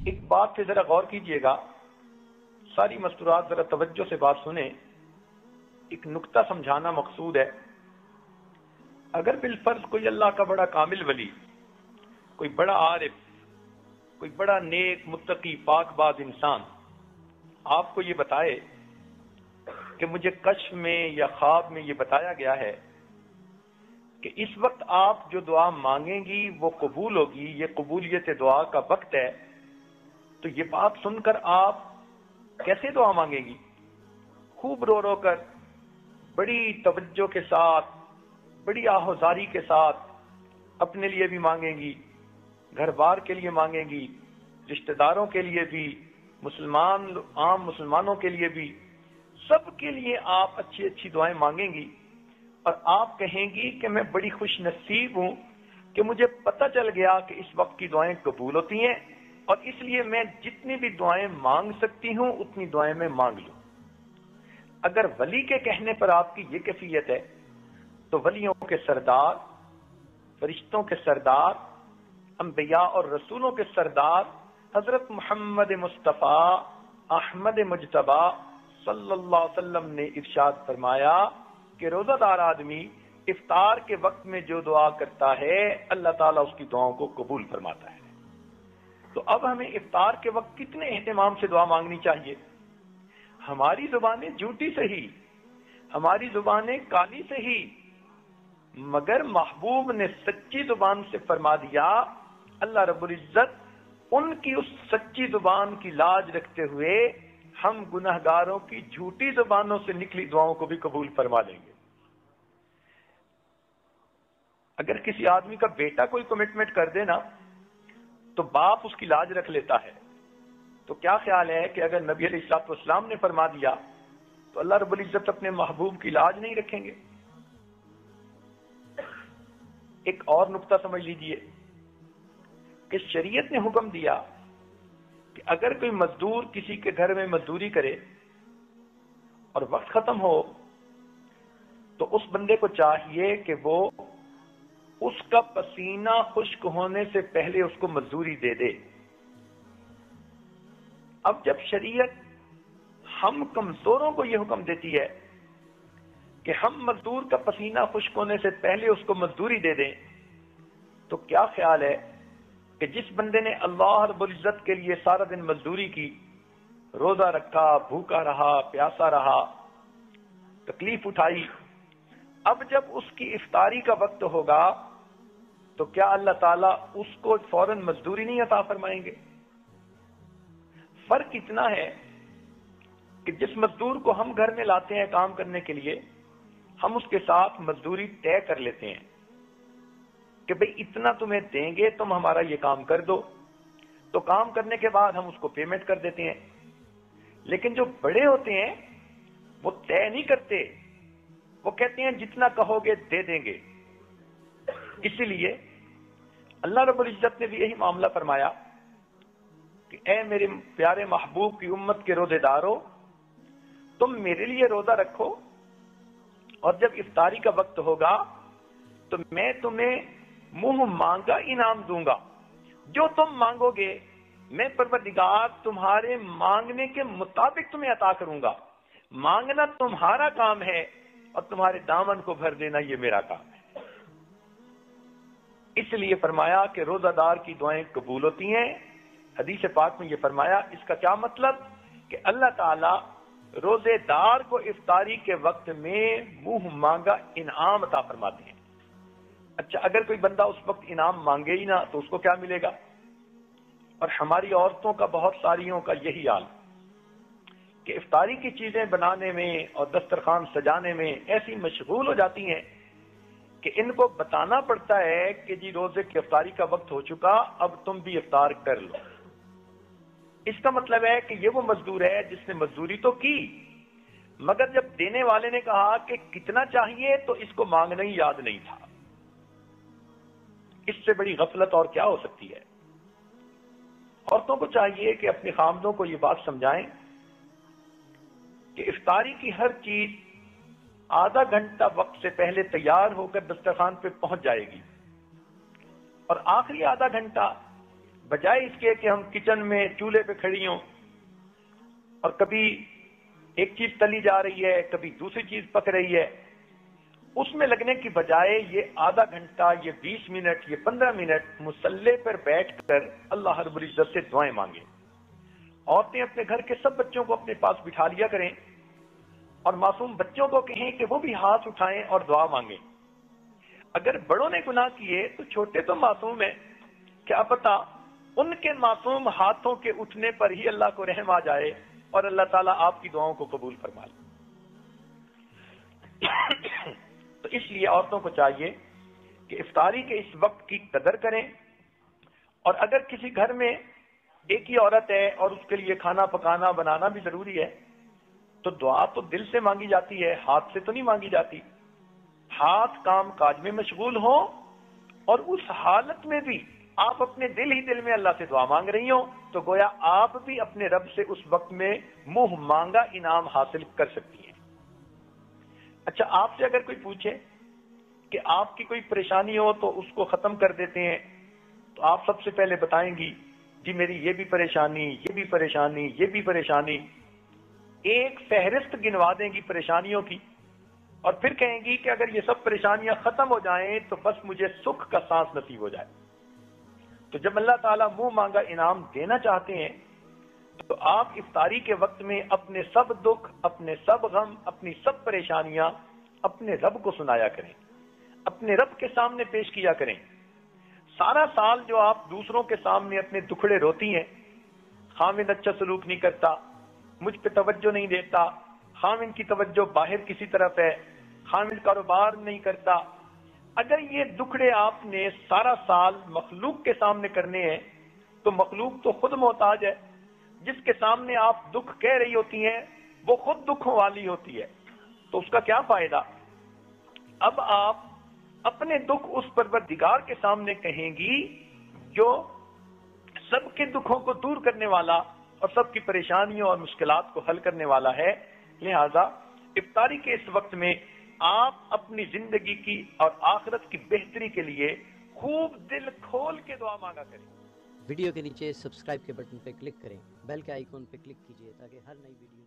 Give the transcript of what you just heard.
ایک بات پہ ذرا غور کیجئے گا، ساری مستورات ذرا توجہ سے بات سنیں، ایک نقطہ سمجھانا مقصود ہے۔ اگر بالفرض کوئی اللہ کا بڑا کامل ولی، کوئی بڑا عارف، کوئی بڑا نیک متقی پاک باز انسان آپ کو یہ بتائے کہ مجھے کشف میں یا خواب میں یہ بتایا گیا ہے کہ اس وقت آپ جو دعا مانگیں گی وہ قبول ہوگی، یہ قبولیت دعا کا وقت ہے، تو یہ بات سن کر آپ کیسے دعا مانگیں گی؟ خوب رو رو کر، بڑی توجہ کے ساتھ، بڑی آہوزاری کے ساتھ اپنے لیے بھی مانگیں گی، گھر بار کے لیے مانگیں گی، رشتہ داروں کے لیے بھی، عام مسلمانوں کے لیے بھی، سب کے لیے آپ اچھی اچھی دعائیں مانگیں گی، اور آپ کہیں گی کہ میں بڑی خوش نصیب ہوں کہ مجھے پتہ چل گیا کہ اس وقت کی دعائیں قبول ہوتی ہیں، اور اس لیے میں جتنی بھی دعائیں مانگ سکتی ہوں اتنی دعائیں میں مانگ لوں۔ اگر ولی کے کہنے پر آپ کی یہ کیفیت ہے تو ولیوں کے سردار، فرشتوں کے سردار، انبیاء اور رسولوں کے سردار حضرت محمد مصطفیٰ احمد مجتبی صلی اللہ علیہ وسلم نے ارشاد فرمایا کہ روزہ دار آدمی افطار کے وقت میں جو دعا کرتا ہے اللہ تعالیٰ اس کی دعاؤں کو قبول فرماتا ہے۔ تو اب ہمیں افطار کے وقت کتنے اہتمام سے دعا مانگنی چاہیے؟ ہماری زبانیں جھوٹی سہی، ہماری زبانیں کالی سہی، مگر محبوب نے سچی زبان سے فرما دیا، اللہ رب العزت ان کی اس سچی زبان کی لاج رکھتے ہوئے ہم گناہگاروں کی جھوٹی زبانوں سے نکلی دعاؤں کو بھی قبول فرما لیں گے۔ اگر کسی آدمی کا بیٹا کوئی کمٹمنٹ کر دے نا تو باپ اس کی لاج رکھ لیتا ہے، تو کیا خیال ہے کہ اگر نبی علیہ الصلوۃ والسلام نے فرما دیا تو اللہ رب العزت اپنے محبوب کی لاج نہیں رکھیں گے؟ ایک اور نقطہ سمجھ لیجئے کہ شریعت نے حکم دیا کہ اگر کوئی مزدور کسی کے گھر میں مزدوری کرے اور وقت ختم ہو تو اس بندے کو چاہیے کہ وہ اس کا پسینہ خشک ہونے سے پہلے اس کو مزدوری دے دے۔ اب جب شریعت ہم کمزوروں کو یہ حکم دیتی ہے کہ ہم مزدور کا پسینہ خشک ہونے سے پہلے اس کو مزدوری دے دیں، تو کیا خیال ہے کہ جس بندے نے اللہ رب العزت کے لیے سارا دن مزدوری کی، روزہ رکھا، بھوکا رہا، پیاسا رہا، تکلیف اٹھائی، اب جب اس کی افطاری کا وقت ہوگا تو کیا اللہ تعالیٰ اس کو فوراً مزدوری نہیں عطا فرمائیں گے؟ فرق اتنا ہے کہ جس مزدور کو ہم گھر میں لاتے ہیں کام کرنے کے لیے، ہم اس کے ساتھ مزدوری طے کر لیتے ہیں کہ بھئی اتنا تمہیں دیں گے، تم ہمارا یہ کام کر دو، تو کام کرنے کے بعد ہم اس کو پیمنٹ کر دیتے ہیں۔ لیکن جو بڑے ہوتے ہیں وہ طے نہیں کرتے، وہ کہتے ہیں جتنا کہو گے دے دیں گے۔ اسی لیے اللہ رب العزت نے بھی یہی معاملہ فرمایا کہ اے میرے پیارے محبوب کی امت کے روزے دارو، تم میرے لیے روزہ رکھو، اور جب افطاری کا وقت ہوگا تو میں تمہیں منہ مانگا انعام دوں گا، جو تم مانگو گے میں پروردگار تمہارے مانگنے کے مطابق تمہیں عطا کروں گا۔ مانگنا تمہارا کام ہے اور تمہارے دامن کو بھر دینا یہ میرا کام ہے۔ اس لیے فرمایا کہ روزہ دار کی دعائیں قبول ہوتی ہیں۔ حدیث پاک میں یہ فرمایا، اس کا کیا مطلب؟ کہ اللہ تعالیٰ روزے دار کو افطاری کے وقت میں منہ مانگا انعام عطا فرماتے ہیں۔ اچھا، اگر کوئی بندہ اس وقت انعام مانگے ہی نہ تو اس کو کیا ملے گا؟ اور ہماری عورتوں کا، بہت ساریوں کا یہی حال کہ افطاری کی چیزیں بنانے میں اور دسترخوان سجانے میں ایسی مشغول ہو جاتی ہیں کہ ان کو بتانا پڑتا ہے کہ جی روزے کی افطاری کا وقت ہو چکا، اب تم بھی افطار کر لو۔ اس کا مطلب ہے کہ یہ وہ مزدور ہے جس نے مزدوری تو کی، مگر جب دینے والے نے کہا کہ کتنا چاہیے تو اس کو مانگنا ہی یاد نہیں تھا۔ اس سے بڑی غفلت اور کیا ہو سکتی ہے؟ عورتوں کو چاہیے کہ اپنے خامدوں کو یہ بات سمجھائیں کہ افطاری کی ہر چیز آدھا گھنٹہ وقت سے پہلے تیار ہو کر دسترخوان پہ پہنچ جائے گی، اور آخری آدھا گھنٹہ بجائے اس کے کہ ہم کچن میں چولہے پہ کھڑی ہوں اور کبھی ایک چیز تلی جا رہی ہے، کبھی دوسری چیز پک رہی ہے، اس میں لگنے کی بجائے یہ آدھا گھنٹہ، یہ 20 منٹ، یہ 15 منٹ مصلی پر بیٹھ کر اللہ رب العزت سے دعائیں مانگیں۔ عورتیں اپنے گھر کے سب بچوں کو اپنے پاس بٹھا لیا کریں اور معصوم بچوں کو کہیں کہ وہ بھی ہاتھ اٹھائیں اور دعا مانگیں۔ اگر بڑوں نے گناہ کیے تو چھوٹے تو معصوم ہیں، کیا پتا ان کے معصوم ہاتھوں کے اٹھنے پر ہی اللہ کو رحم آ جائے اور اللہ تعالیٰ آپ کی دعاؤں کو قبول فرما لے۔ تو اس لیے عورتوں کو چاہیے کہ افطاری کے اس وقت کی قدر کریں، اور اگر کسی گھر میں ایک ہی عورت ہے اور اس کے لیے کھانا پکانا بنانا بھی ضروری ہے تو دعا تو دل سے مانگی جاتی ہے، ہاتھ سے تو نہیں مانگی جاتی۔ ہاتھ کام کاج میں مشغول ہوں اور اس حالت میں بھی آپ اپنے دل ہی دل میں اللہ سے دعا مانگ رہی ہوں تو گویا آپ بھی اپنے رب سے اس وقت میں منہ مانگا انعام حاصل کر سکتی ہیں۔ اچھا، آپ سے اگر کوئی پوچھے کہ آپ کی کوئی پریشانی ہو تو اس کو ختم کر دیتے ہیں تو آپ سب سے پہلے بتائیں گی جی میری یہ بھی پریشانی، یہ بھی پریشانی، یہ بھی پریشانی، ایک فہرست گنوا دیں گی پریشانیوں کی، اور پھر کہیں گی کہ اگر یہ سب پریشانیاں ختم ہو جائیں تو بس مجھے سکھ کا سانس نصیب ہو جائے۔ تو جب اللہ تعالیٰ منہ مانگا انعام دینا چاہتے ہیں تو آپ افطاری کے وقت میں اپنے سب دکھ، اپنے سب غم، اپنی سب پریشانیاں اپنے رب کو سنایا کریں، اپنے رب کے سامنے پیش کیا کریں۔ سارا سال جو آپ دوسروں کے سامنے اپنے دکھڑے روتی ہیں، خامد اچھا سلوک نہیں کرتا، مجھ پہ توجہ نہیں دیتا، خامد کی توجہ باہر کسی طرف ہے، خامد کاروبار نہیں کرتا، اگر یہ دکھڑے آپ نے سارا سال مخلوق کے سامنے کرنے ہیں تو مخلوق تو خود محتاج ہے، جس کے سامنے آپ دکھ کہہ رہی ہوتی ہیں وہ خود دکھوں والی ہوتی ہے، تو اس کا کیا فائدہ؟ اب آپ اپنے دکھ اس پروردگار کے سامنے کہیں گی جو سب کے دکھوں کو دور کرنے والا اور سب کی پریشانیوں اور مشکلات کو حل کرنے والا ہے۔ لہذا افطاری کے اس وقت میں آپ اپنی زندگی کی اور آخرت کی بہتری کے لیے خوب دل کھول کے دعا مانگا کریں۔ ویڈیو کے نیچے سبسکرائب کے بٹن پہ کلک کریں، بیل کے آئیکن پہ کلک کیجیے تاکہ ہر نئی ویڈیو